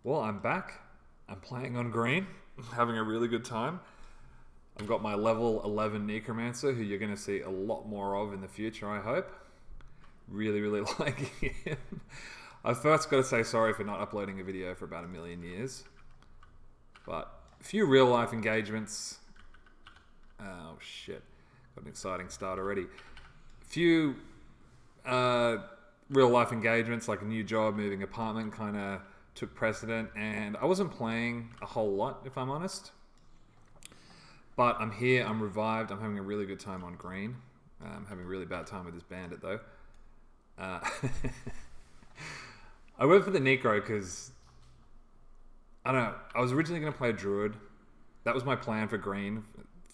Well, I'm back. I'm playing on green, having a really good time. I've got my level 11 necromancer, who you're going to see a lot more of in the future, I hope. Really, really liking him. I first got to say sorry for not uploading a video for about 1,000,000 years. But a few real life engagements. Oh shit. Got an exciting start already. A few real life engagements, like a new job, moving apartment, kind of took precedent. And I wasn't playing a whole lot, if I'm honest. But I'm here, I'm revived, I'm having a really good time on green. I'm having a really bad time with this bandit though. I went for the Necro because, I don't know, I was originally going to play a druid. That was my plan for green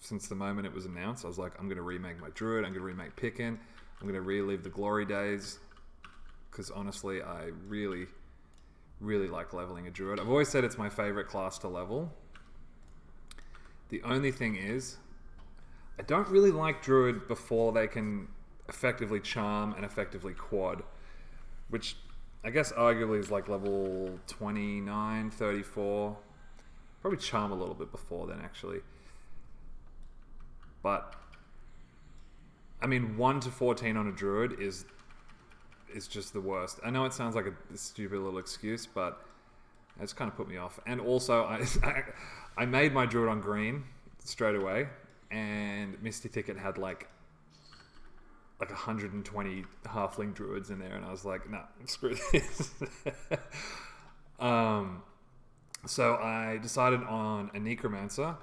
since the moment it was announced. I was like, I'm going to remake my druid, I'm going to remake Pickin, I'm going to relive the glory days. Because honestly, I really, really like leveling a druid. I've always said it's my favorite class to level. The only thing is, I don't really like druid before they can effectively charm and effectively quad, which I guess arguably is like level 29, 34. Probably charm a little bit before then actually. But I mean 1 to 14 on a druid is just the worst. I know it sounds like a stupid little excuse, but it's kind of put me off. And also I made my druid on green straight away, and Misty Ticket had like 120 halfling druids in there, and I was like, nah, screw this. So I decided on a necromancer.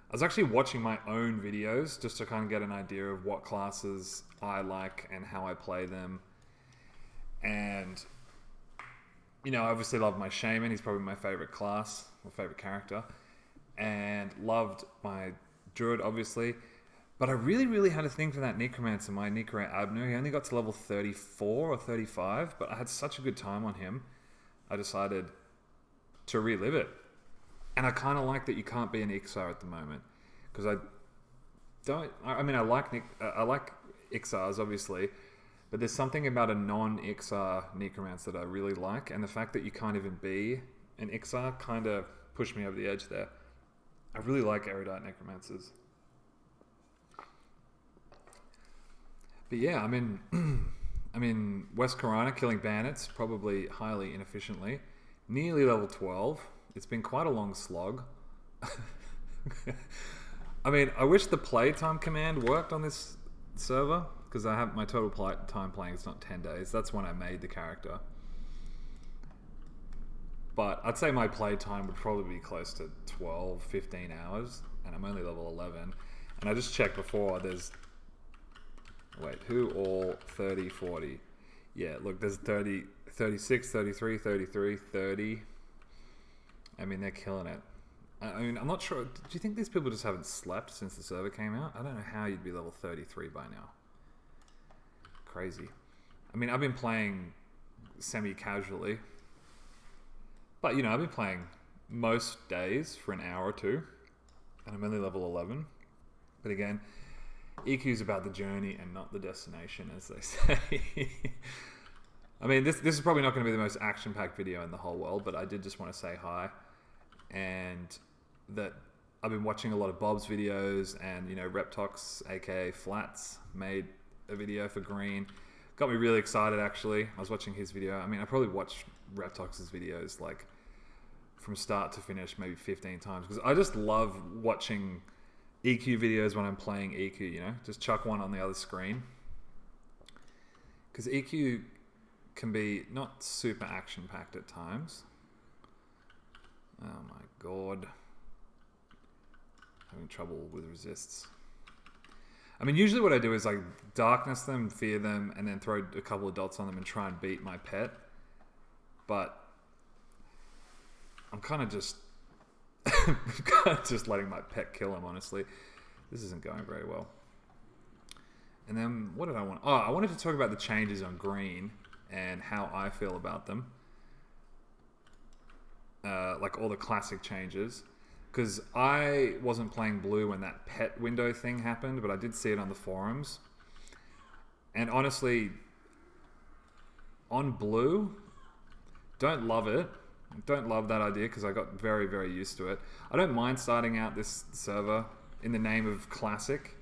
I was actually watching my own videos just to kind of get an idea of what classes I like and how I play them. And, you know, I obviously love my shaman. He's probably my favorite class, my favorite character. And loved my druid, obviously. But I really, really had a thing for that necromancer, my Necro Abner. He only got to level 34 or 35, but I had such a good time on him. I decided to relive it. And I kind of like that you can't be an Ixar at the moment. Because I like Ixars, obviously. But there's something about a non-Ixar necromancer that I really like. And the fact that you can't even be an Ixar kind of pushed me over the edge there. I really like erudite necromancers. But yeah, I'm in West Corona killing bandits, probably highly inefficiently. Nearly level 12. It's been quite a long slog. I mean, I wish the playtime command worked on this server, because I have my total time playing, it's not 10 days. That's when I made the character. But I'd say my playtime would probably be close to 12, 15 hours, and I'm only level 11. And I just checked before, there's... Wait, who all 30, 40? Yeah, look, there's 30, 36, 33, 33, 30. I mean, they're killing it. I mean, I'm not sure. Do you think these people just haven't slept since the server came out? I don't know how you'd be level 33 by now. Crazy. I mean, I've been playing semi-casually. But, you know, I've been playing most days for an hour or two. And I'm only level 11. But again... EQ is about the journey and not the destination, as they say. I mean, this is probably not going to be the most action-packed video in the whole world, but I did just want to say hi. And that I've been watching a lot of Bob's videos, and, you know, Reptox, aka Flats, made a video for green. Got me really excited, actually. I was watching his video. I mean, I probably watched Reptox's videos, like, from start to finish, maybe 15 times. Because I just love watching... EQ videos when I'm playing EQ, you know, just chuck one on the other screen. Because EQ can be not super action-packed at times. Oh my god. Having trouble with resists. I mean, usually what I do is like darkness them, fear them, and then throw a couple of dots on them and try and beat my pet. But I'm kind of just letting my pet kill him, honestly. This isn't going very well. And then, what did I want? Oh, I wanted to talk about the changes on green and how I feel about them. Like all the classic changes. Because I wasn't playing blue when that pet window thing happened, but I did see it on the forums. And honestly, on blue, don't love it. Don't love that idea because I got very, very used to it. I don't mind starting out this server in the name of Classic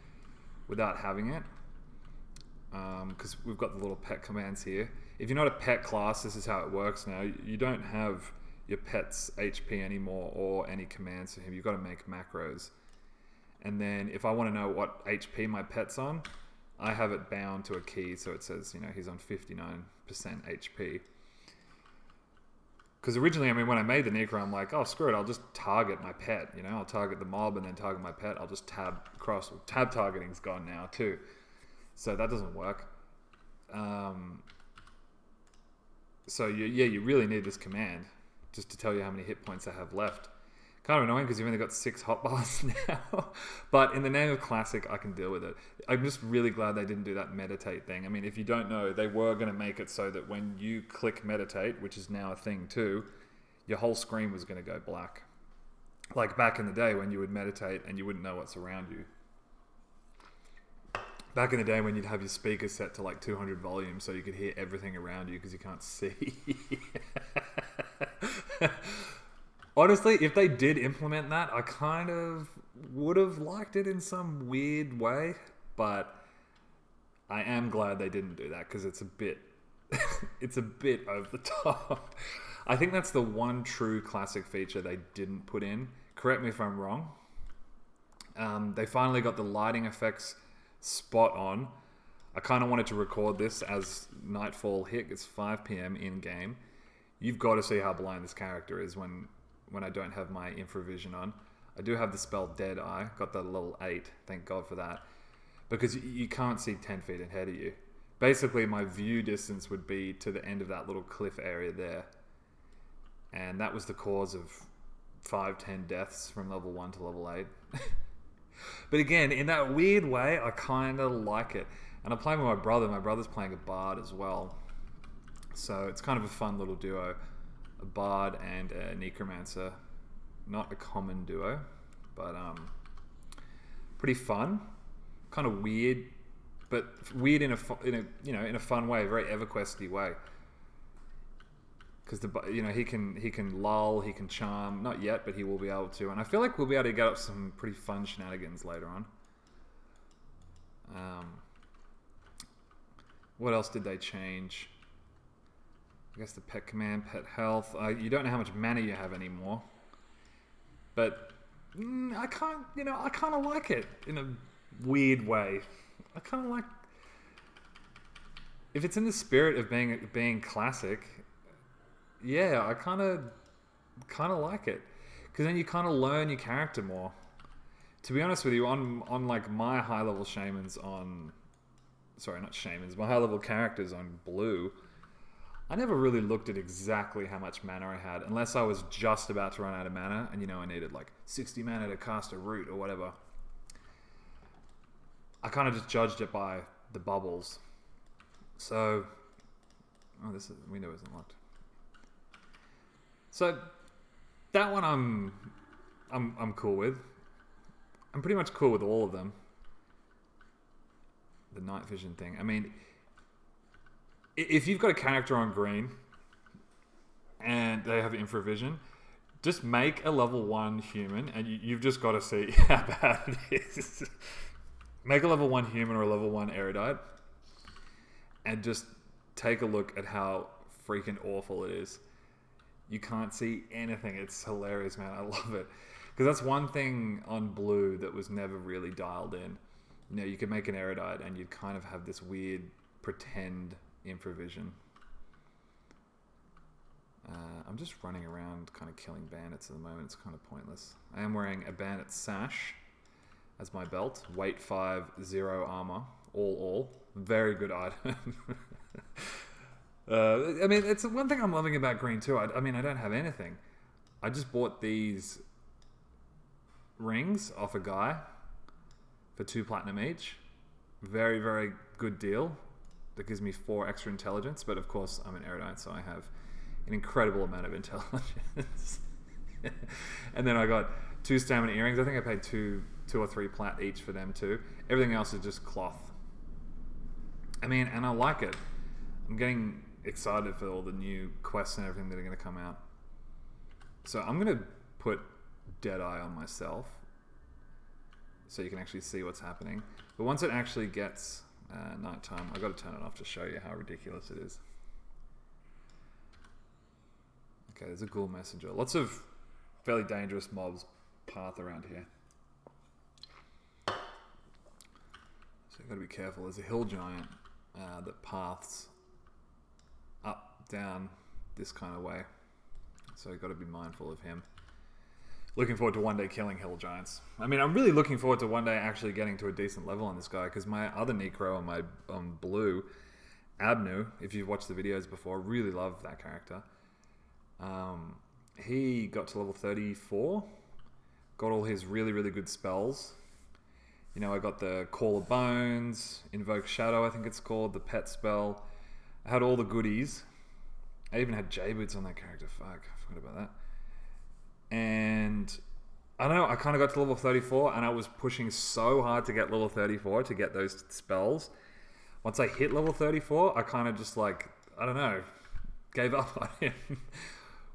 without having it. Because we've got the little pet commands here. If you're not a pet class, this is how it works now. You don't have your pet's HP anymore or any commands for him. You've got to make macros. And then if I want to know what HP my pet's on, I have it bound to a key, so it says, he's on 59% HP. Because originally, when I made the Necro, I'm like, oh, screw it, I'll just target my pet. I'll target the mob and then target my pet. I'll just tab across. Tab targeting's gone now too, so that doesn't work. So you really need this command just to tell you how many hit points I have left. Kind of annoying because you've only got 6 hotbars now. But in the name of Classic, I can deal with it. I'm just really glad they didn't do that meditate thing. If you don't know, they were going to make it so that when you click meditate, which is now a thing too, your whole screen was going to go black. Like back in the day when you would meditate and you wouldn't know what's around you. Back in the day when you'd have your speakers set to like 200 volume so you could hear everything around you because you can't see. Honestly, if they did implement that, I kind of would have liked it in some weird way, but I am glad they didn't do that because it's a bit over the top. I think that's the one true Classic feature they didn't put in. Correct me if I'm wrong. They finally got the lighting effects spot on. I kind of wanted to record this as nightfall hit. It's 5 p.m. in game. You've got to see how blind this character is when I don't have my infravision on. I do have the spell Dead Eye. Got that level 8. Thank God for that. Because you can't see 10 feet ahead of you. Basically, my view distance would be to the end of that little cliff area there. And that was the cause of 5-10 deaths from level 1 to level 8. But again, in that weird way, I kind of like it. And I'm playing with my brother. My brother's playing a bard as well. So it's kind of a fun little duo. A bard and a necromancer. Not a common duo, but pretty fun. Kind of weird, but weird in a fun way, a very Everquesty way. Because he can lull, he can charm. Not yet, but he will be able to. And I feel like we'll be able to get up some pretty fun shenanigans later on. What else did they change? I guess the pet command, pet health. You don't know how much mana you have anymore. But I kind of like it in a weird way. I kind of like... If it's in the spirit of being classic, yeah, I kind of like it. Because then you kind of learn your character more. To be honest with you, on like my high level shamans on... Sorry, not shamans. My high level characters on blue... I never really looked at exactly how much mana I had, unless I was just about to run out of mana, and I needed like 60 mana to cast a root or whatever. I kind of just judged it by the bubbles. So, this window isn't locked. So, that one I'm cool with. I'm pretty much cool with all of them. The night vision thing. If you've got a character on green and they have infravision, just make a level 1 human and you've just got to see how bad it is. Make a level 1 human or a level 1 erudite and just take a look at how freaking awful it is. You can't see anything. It's hilarious, man. I love it. Because that's one thing on blue that was never really dialed in. You could make an erudite and you'd kind of have this weird pretend infravision. I'm just running around kind of killing bandits at the moment. It's kind of pointless. I am wearing a bandit sash as my belt. Weight 5, 0 armor. All. Very good item. It's one thing I'm loving about green too. I don't have anything. I just bought these rings off a guy for 2 platinum each. Very, very good deal. That gives me 4 extra intelligence, but of course I'm an erudite, so I have an incredible amount of intelligence. And then I got 2 stamina earrings. I think I paid 2 or 3 plat each for them too. Everything else is just cloth. And I like it. I'm getting excited for all the new quests and everything that are going to come out. So I'm going to put Deadeye on myself so you can actually see what's happening. But once it actually gets nighttime, I've got to turn it off to show you how ridiculous it is. Okay, there's a ghoul messenger. Lots of fairly dangerous mobs path around here. So you've got to be careful. There's a hill giant that paths up, down this kind of way. So you've got to be mindful of him. Looking forward to one day killing hill giants. I mean, I'm really looking forward to one day actually getting to a decent level on this guy, because my other Necro on blue, Abnu, if you've watched the videos before, really love that character. He got to level 34, got all his really, really good spells. You know, I got the Call of Bones, Invoke Shadow, I think it's called, the pet spell. I had all the goodies. I even had J-Boots on that character. Fuck, I forgot about that. And I don't know, I kind of got to level 34 and I was pushing so hard to get level 34 to get those spells. Once I hit level 34, I kind of just like, I don't know, gave up on him.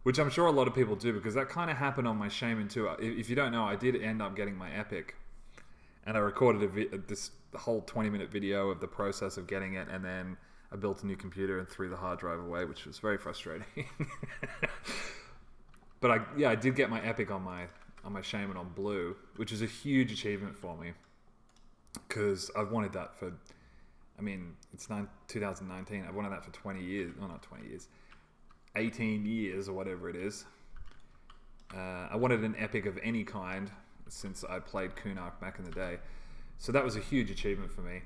Which I'm sure a lot of people do, because that kind of happened on my Shaman too. If you don't know, I did end up getting my Epic. And I recorded this whole 20-minute video of the process of getting it, and then I built a new computer and threw the hard drive away, which was very frustrating. But I did get my Epic on my Shaman on blue, which is a huge achievement for me, because I've wanted that for, I mean, it's 2019. I've wanted that for 20 years. Well, not 20 years. 18 years or whatever it is. I wanted an Epic of any kind since I played Kunark back in the day. So that was a huge achievement for me.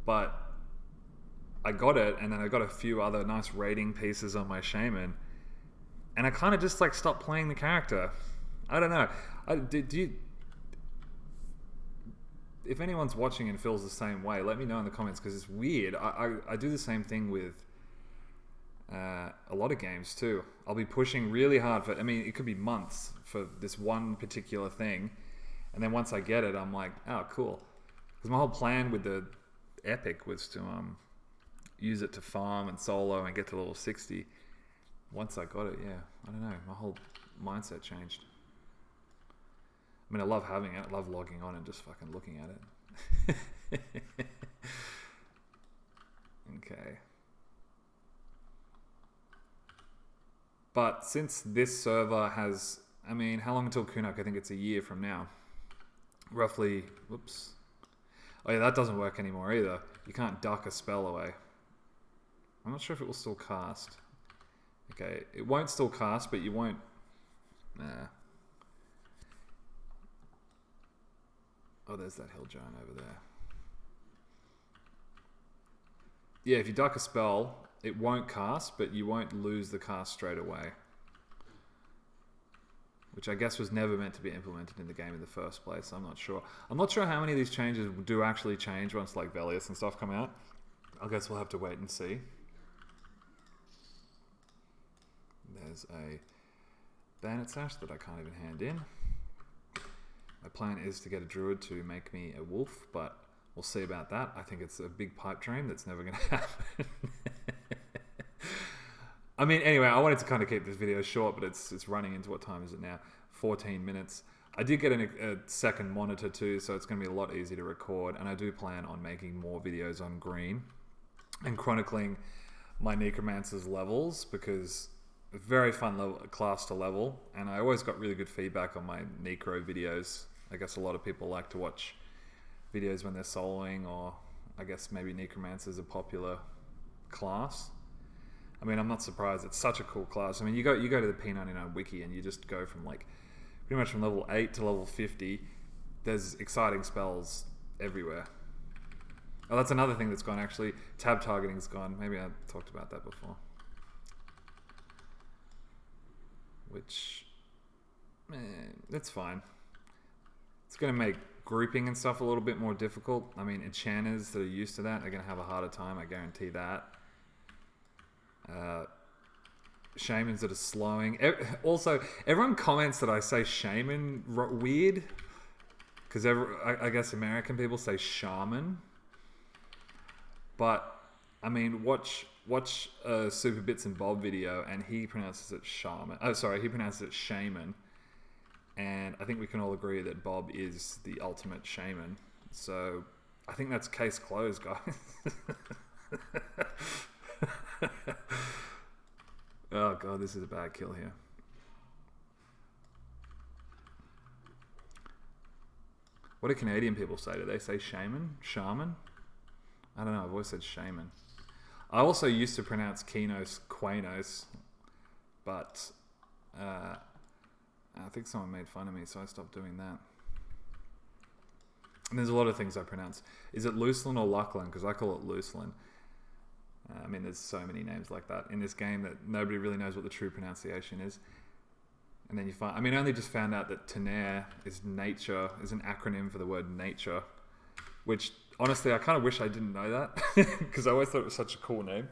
But I got it, and then I got a few other nice rating pieces on my Shaman, and I kind of just like stopped playing the character. I don't know. If anyone's watching and feels the same way, let me know in the comments, because it's weird. I do the same thing with a lot of games too. I'll be pushing really hard for, I mean, it could be months for this one particular thing, and then once I get it, I'm like, oh, cool. Because my whole plan with the Epic was to use it to farm and solo and get to level 60. Once I got it, yeah, I don't know, my whole mindset changed. I mean, I love having it. I love logging on and just fucking looking at it. Okay. But since this server has, I mean, how long until Kunark? I think it's a year from now. Roughly, whoops. Oh yeah, that doesn't work anymore either. You can't duck a spell away. I'm not sure if it will still cast. Okay, it won't still cast, but you won't, nah. Oh, there's that hill giant over there. Yeah, if you duck a spell, it won't cast, but you won't lose the cast straight away. Which I guess was never meant to be implemented in the game in the first place. I'm not sure. I'm not sure how many of these changes do actually change once like Velius and stuff come out. I guess we'll have to wait and see. There's a Bandit Sash that I can't even hand in. My plan is to get a druid to make me a wolf, but we'll see about that. I think it's a big pipe dream that's never going to happen. I mean, anyway, I wanted to kind of keep this video short, but it's running into, what time is it now? 14 minutes. I did get a second monitor too, so it's going to be a lot easier to record, and I do plan on making more videos on green and chronicling my necromancer's levels, because very fun class to level, and I always got really good feedback on my necro videos. I guess a lot of people like to watch videos when they're soloing, or I guess maybe necromancer's a popular class. I mean, I'm not surprised. It's such a cool class. I mean, you go to the P99 wiki and you just go from like pretty much from level 8 to level 50. There's exciting spells everywhere. Oh, that's another thing that's gone actually. Tab targeting's gone. Maybe I talked about that before. Which, that's fine. It's going to make grouping and stuff a little bit more difficult. I mean, enchanters that are used to that are going to have a harder time, I guarantee that. Shamans that are slowing. Also, everyone comments that I say shaman weird, because I guess American people say shaman. But, I mean, watch watch a Super Bits and Bob video, and he pronounces it shaman. Oh, sorry, he pronounces it shaman. And I think we can all agree that Bob is the ultimate shaman. So I think that's case closed, guys. Oh god, this is a bad kill here. What do Canadian people say? Do they say shaman? Shaman? I don't know, I've always said shaman. I also used to pronounce Kinos Quanos, but I think someone made fun of me, so I stopped doing that. And there's a lot of things I pronounce. Is it Lucelin or Lucklin? Because I call it Lucelin. I mean, there's so many names like that in this game that nobody really knows what the true pronunciation is. And then you find... I mean, I only just found out that Tenaire is nature, is an acronym for the word nature, which, honestly, I kind of wish I didn't know that, because I always thought it was such a cool name.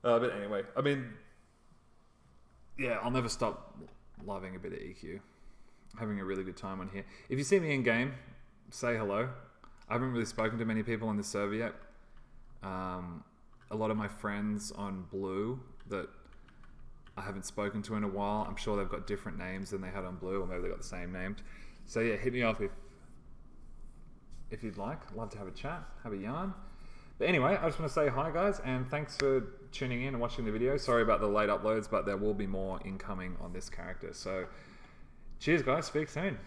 But anyway, I mean, yeah, I'll never stop loving a bit of EQ. Having a really good time on here. If you see me in game, say hello. I haven't really spoken to many people on this server yet. A lot of my friends on Blue that I haven't spoken to in a while, I'm sure they've got different names than they had on Blue, or maybe they've got the same names. So yeah, hit me up if you'd like. I'd love to have a chat, have a yarn. But anyway, I just want to say hi guys, and thanks for tuning in and watching the video. Sorry about the late uploads, but there will be more incoming on this character. So cheers guys, speak soon.